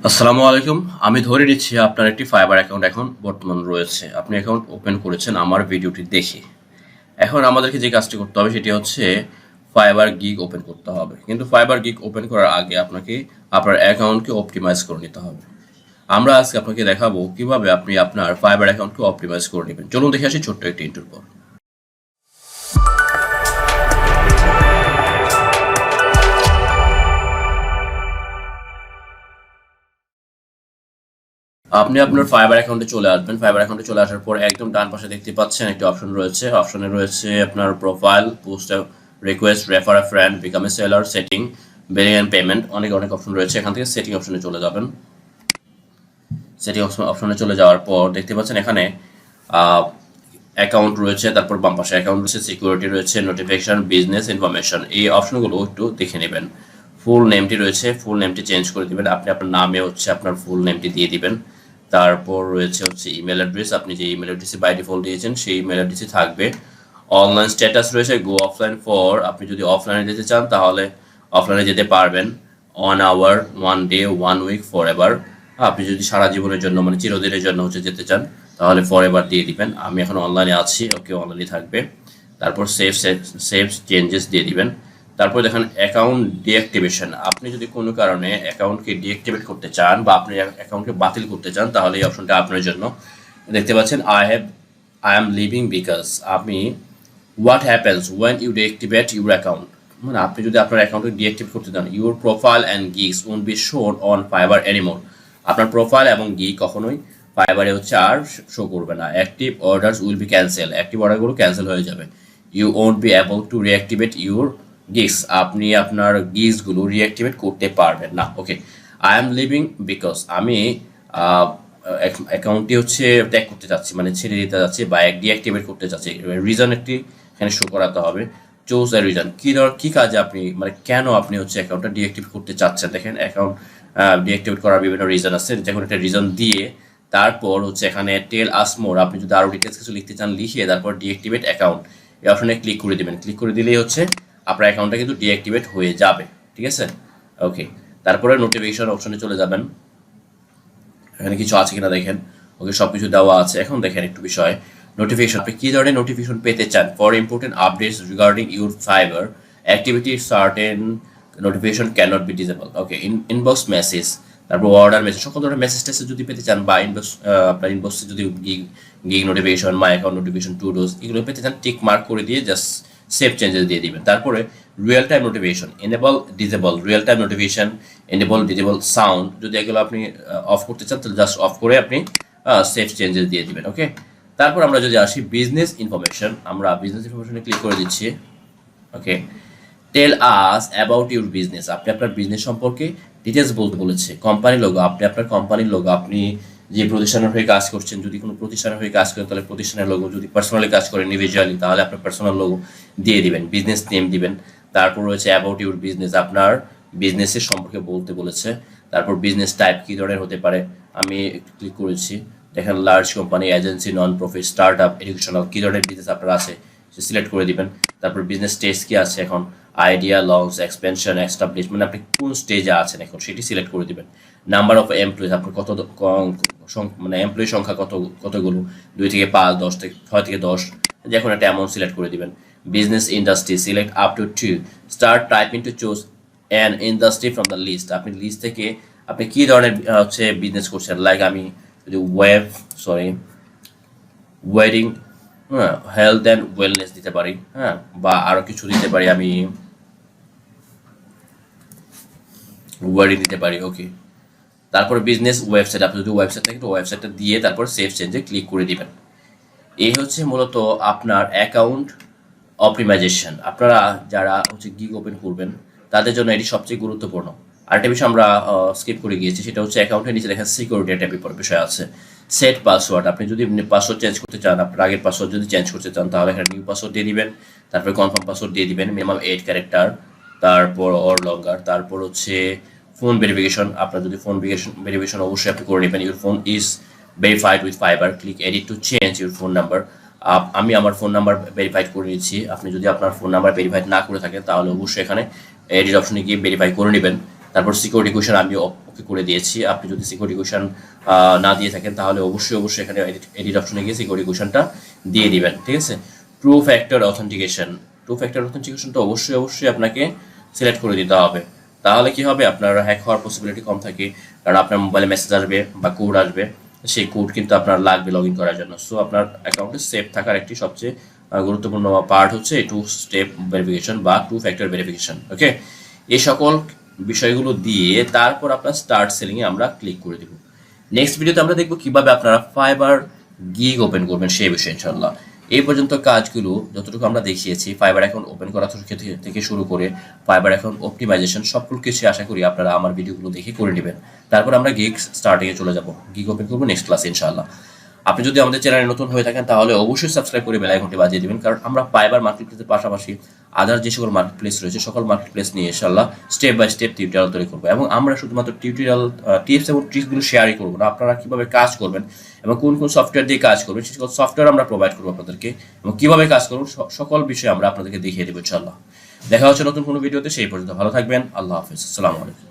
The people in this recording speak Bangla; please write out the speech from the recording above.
আসসালামু আলাইকুম। আমি ধরে নিচ্ছি আপনার একটি ফাইবার অ্যাকাউন্ট এখন বর্তমান রয়েছে। আপনি অ্যাকাউন্ট ওপেন করেছেন আমার ভিডিওটি দেখে। এখন আমাদেরকে যে কাজটি করতে হবে সেটি হচ্ছে ফাইবার গিগ ওপেন করতে হবে। কিন্তু ফাইবার গিগ ওপেন করার আগে আপনাকে আপনার অ্যাকাউন্টকে অপটিমাইজ করে নিতে হবে। আমরা আজকে আপনাকে দেখাবো কিভাবে আপনি আপনার ফাইবার অ্যাকাউন্টকে অপটিমাইজ করে নেবেন। চলুন দেখে আসি ছোট্ট একটি ইন্ট্রোর পর। আপনি আপনার ফাইবার অ্যাকাউন্টে চলে আসবেন। ফাইবার অ্যাকাউন্টে চলে আসার পর একদম ডান পাশে দেখতে পাচ্ছেন একটি অপশন রয়েছে। অপশনে রয়েছে আপনার profile, post request, refer a friend, become a seller, setting, billing and payment, অনেক অপশন রয়েছে। এখান থেকে সেটিং অপশনে চলে যাবেন। সেটিং অপশনে চলে যাওয়ার পর দেখতে পাচ্ছেন এখানে অ্যাকাউন্ট রয়েছে, তারপর বাম পাশে অ্যাকাউন্ট রয়েছে, সিকিউরিটি রয়েছে, নোটিফিকেশন, বিজনেস ইনফরমেশন। এই অপশনগুলো একটু দেখে নেবেন। ফুল নেমটি রয়েছে, ফুল নেমটি চেঞ্জ করে দিবেন। আপনি আপনার নামে হচ্ছে আপনার ফুল নেমটি দিয়ে দিবেন। তারপর রয়েছে হচ্ছে ইমেল অ্যাড্রেস, আপনি যে ইমেল অ্যাড্রেসে বাই ডিফল্ট দিয়েছেন সেই ইমেল অ্যাড্রেসে থাকবে। অনলাইন স্ট্যাটাস রয়েছে গো অফলাইন ফর, আপনি যদি অফলাইনে যেতে চান তাহলে অফলাইনে যেতে পারবেন। 1 hour, 1 day, 1 week, forever. আপনি যদি সারা জীবনের জন্য মানে চিরদিনের জন্য হচ্ছে যেতে চান তাহলে ফর এভার দিয়ে দিবেন। আমি এখন অনলাইনে আছি, ওকে অনলাইনে থাকবে। তারপর সেভ চেঞ্জেস দিয়ে দিবেন। তারপর দেখেন অ্যাকাউন্ট ডিঅ্যাক্টিভেশন, আপনি যদি কোনো কারণে অ্যাকাউন্টকে ডিঅ্যাক্টিভেট করতে চান বা আপনি অ্যাকাউন্টকে বাতিল করতে চান তাহলে এই অপশনটা আপনার জন্য। দেখতে পাচ্ছেন আই এম লিভিং বিকজ আমি what happens when you deactivate your account, মানে আপনি যদি আপনার অ্যাকাউন্টকে ডিঅ্যাক্টিভ করতে চান, your profile and gigs won't be shown on Fiverr anymore, আপনার প্রোফাইল এবং গিগ কখনোই ফাইবারে হচ্ছে আর শো করবে না। Active orders will be cancel, active অর্ডারগুলো ক্যান্সেল হয়ে যাবে। You won't be able to reactivate your gigs, আপনি আপনার গিগসগুলো রিঅ্যাক্টিভেট করতে পারবেন না। ওকে, আই এম লিভিং বিকজ আমি অ্যাকাউন্টটি হচ্ছে ত্যাগ করতে চাচ্ছি, মানে ছেড়ে দিতে যাচ্ছি বা ডিঅ্যাক্টিভেট করতে চাচ্ছি। রিজন একটি এখানে শো করাতে হবে। চুজ এ রিজন, কী কাজে আপনি মানে কেন আপনি হচ্ছে অ্যাকাউন্টটা ডিঅ্যাক্টিভ করতে চাচ্ছেন। দেখেন অ্যাকাউন্ট ডিঅ্যাক্টিভেট করার বিভিন্ন রিজন আছে, যেমন একটা রিজন দিয়ে তারপর হচ্ছে এখানে টেল আস মোর, আপনি যদি আরও ডিটেলস কিছু লিখতে চান লিখে তারপর ডিঅ্যাক্টিভেট অ্যাকাউন্ট এই অপশনে ক্লিক করে দেবেন। ক্লিক করে দিলেই হচ্ছে আপনার অ্যাকাউন্টটা কিন্তু ডিঅ্যাক্টিভেট হয়ে যাবে। ঠিক আছে, ওকে। তারপরে নোটিফিকেশন অপশনে চলে যাবেন। এখানে কিছু আছে কিনা দেখেন। ওকে, সব কিছু দেওয়া আছে। এখন দেখেন একটু বিষয় নোটিফিকেশন, আপনি কী ধরনের নোটিফিকেশন পেতে চান। For important updates regarding your Fiverr activity certain notification can not be disable. Okay, inbox message, তারপর অর্ডার মেসেজ, সকল ধরনের মেসেজ টেসেজ যদি পেতে চান বা ইনবক্স আপনার ইনবক্সে যদি gig notification, my account notification, to dos এগুলো পেতে চান, টিক মার্ক করে দিয়ে জাস্ট সেভ চেঞ্জেস দিয়ে দিবেন। তারপরে real time notification, enable disable, real time notification, enable disable sound, যদি এগুলো আপনি অফ করতে চান তাহলে জাস্ট অফ করে আপনি সেভ চেঞ্জেস দিয়ে দিবেন। ওকে, তারপর আমরা যদি আসি বিজনেস ইনফরমেশন, আমরা বিজনেস ইনফরমেশনে ক্লিক করে দিচ্ছি। ওকে, টেল আস অ্যাবাউট ইউর বিজনেস, আপনি আপনার বিজনেস সম্পর্কে ডিটেলস বলতে বলেছে। কোম্পানির লোগো, আপনি আপনার কোম্পানির লোগো, আপনি যে প্রতিষ্ঠানের হয়ে কাজ করছেন, যদি কোনো প্রতিষ্ঠানের হয়ে কাজ করেন তাহলে প্রতিষ্ঠানের লোগো, যদি পার্সোনালি কাজ করেন ইন্ডিভিজুয়ালি তাহলে আপনার পার্সোনাল লোগো দিয়ে দিবেন, বিজনেস নেম দিবেন। তারপর রয়েছে অ্যাবাউট ইউর বিজনেস, আপনার বিজনেসের সম্পর্কে বলতে বলেছে। তারপর বিজনেস টাইপ কী ধরনের হতে পারে, আমি একটু ক্লিক করেছি। দেখেন large company, agency, non profit, startup, educational, কী ধরনের বিজনেস আপনার আছে সে সিলেক্ট করে দিবেন। তারপর বিজনেস স্টেজ কী আছে এখন, আইডিয়া, লঞ্চ, এক্সপেনশন, এস্টাবলিশ, মানে আপনি কোন স্টেজে আছেন এখন সেটি সিলেক্ট করে দিবেন। নাম্বার অফ এমপ্লয়িজ, আপনার কত মানে এমপ্লয়ি সংখ্যা কতগুলো, 2 থেকে 5, 10 থেকে 6 থেকে 10, যে কোনো একটা অ্যামাউন্ট সিলেক্ট করে দিবেন। Business industry, select up to 2, start typing to choose an industry from the list, আপনি লিস্ট থেকে আপনি কী ধরনের হচ্ছে বিজনেস করছেন। লাইক আমি যদি ওয়েডিং, হ্যাঁ, হেলথ অ্যান্ড ওয়েলনেস দিতে পারি, হ্যাঁ, বা আরও কিছু দিতে পারি, আমি ওয়েডিং দিতে পারি। ওকে, তারপরে বিজনেস ওয়েবসাইট, আপনি যদি ওয়েবসাইট থাকে তো ওয়েবসাইটটা দিয়ে তারপর সেভ চেঞ্জে ক্লিক করে দিবেন। এই হচ্ছে মূলত আপনার অ্যাকাউন্ট অপটিমাইজেশন। আপনারা যারা হচ্ছে গিগ ওপেন করবেন তাদের জন্য এটি সবচেয়ে গুরুত্বপূর্ণ। আরেকটা বিষয় আমরা স্কিপ করে গিয়েছি, সেটা হচ্ছে অ্যাকাউন্টের নিচে দেখেন সিকিউরিটি একটা বিষয় আছে, সেট পাসওয়ার্ড। আপনি যদি পাসওয়ার্ড চেঞ্জ করতে চান, আপনার আগের পাসওয়ার্ড যদি চেঞ্জ করতে চান তাহলে এখানে নিউ পাসওয়ার্ড দিয়ে দিবেন। তারপরে কনফার্ম পাসওয়ার্ড দিয়ে দিবেন, মিনিমাম 8 ক্যারেক্টার, তারপর অর লঙ্গার। তারপর হচ্ছে ফোন ভেরিফিকেশন, আপনার যদি ফোন ভেরিফিকেশন অবশ্যই আপনি করে নেবেন। Your phone is verified with fibre, click edit to change your phone number. আমি আমার ফোন নাম্বার ভেরিফাইড করে নিচ্ছি। আপনি যদি আপনার ফোন নাম্বার ভেরিফাইড না করে থাকেন তাহলে অবশ্যই এখানে এডিট অপশনে গিয়ে ভেরিফাই করে নেবেন। তারপর সিকিউরিটি কোয়েশন আমি ওকে করে দিয়েছি। আপনি যদি সিকিউরিটি কোয়েশন না দিয়ে থাকেন তাহলে অবশ্যই এখানে এডিট অপশনে গিয়ে সিকিউরিটি কোয়েশনটা দিয়ে দিবেন, ঠিক আছে। টু ফ্যাক্টর অথেন্টিকেশনটা অবশ্যই আপনাকে সিলেক্ট করে দিতে হবে। তাহলে কি হবে, আপনার হ্যাক হওয়ার পসিবিলিটি কম থাকে, কারণ আপনার মোবাইলে মেসেজ আসবে বা কোড আসবে, সেই কোড কিন্তু আপনার লাগবে লগ ইন করার জন্য। সো আপনার অ্যাকাউন্টে সেফ থাকার একটি সবচেয়ে গুরুত্বপূর্ণ পার্ট হচ্ছে এই টু স্টেপ ভেরিফিকেশন বা টু ফ্যাক্টর ভেরিফিকেশন। ওকে, এই সকল বিষয়গুলো দিয়ে তারপর আপনার স্টার্ট সেলিংয়ে আমরা ক্লিক করে দেব। নেক্সট ভিডিওতে আমরা দেখব কিভাবে আপনারা ফাইবার গিগ ওপেন করবেন সেই বিষয়ে ইনশাল্লাহ। এই পর্যন্ত কাজগুলো যতটুকু আমরা দেখিয়েছি, ফাইবার অ্যাকাউন্ট ওপেন করা থেকে শুরু করে ফাইবার অ্যাকাউন্ট অপটিমাইজেশন সকল কিছু আশা করি আপনারা আমার ভিডিওগুলো দেখে করে নেবেন। তারপর আমরা গিগ স্টার্টিংয়ে চলে যাব, গিগ ওপেন করবো নেক্সট ক্লাসে ইনশাল্লাহ। আপনি যদি আমাদের চ্যানেলে নতুন হয়ে থাকেন তাহলে অবশ্যই সাবস্ক্রাইব করে বেল আইকনটি বাজিয়ে দিবেন, কারণ আমরা ফাইবার মার্কেটপ্লেসের পাশাপাশি আদার যে সকল মার্কেটপ্লেস রয়েছে সকল মার্কেটপ্লেস নিয়ে ইনশাআল্লাহ স্টেপ বাই স্টেপ টিউটোরিয়াল তৈরি করবো। এবং আমরা শুধুমাত্র টিউটোরিয়াল টিপস এবং ট্রিক্সগুলো শেয়ারই করবো না, আপনারা কীভাবে কাজ করবেন এবং কোন সফটওয়্যার দিয়ে কাজ করবেন সেই সকল সফটওয়্যার আমরা প্রোভাইড করবো আপনাদেরকে, এবং কীভাবে কাজ করবেন সকল বিষয়ে আমরা আপনাদেরকে দেখিয়ে দেবো ইনশাআল্লাহ। দেখা হচ্ছে নতুন কোনো ভিডিওতে, সেই পর্যন্ত ভালো থাকবেন। আল্লাহ হাফিজ, আসসালামু আলাইকুম।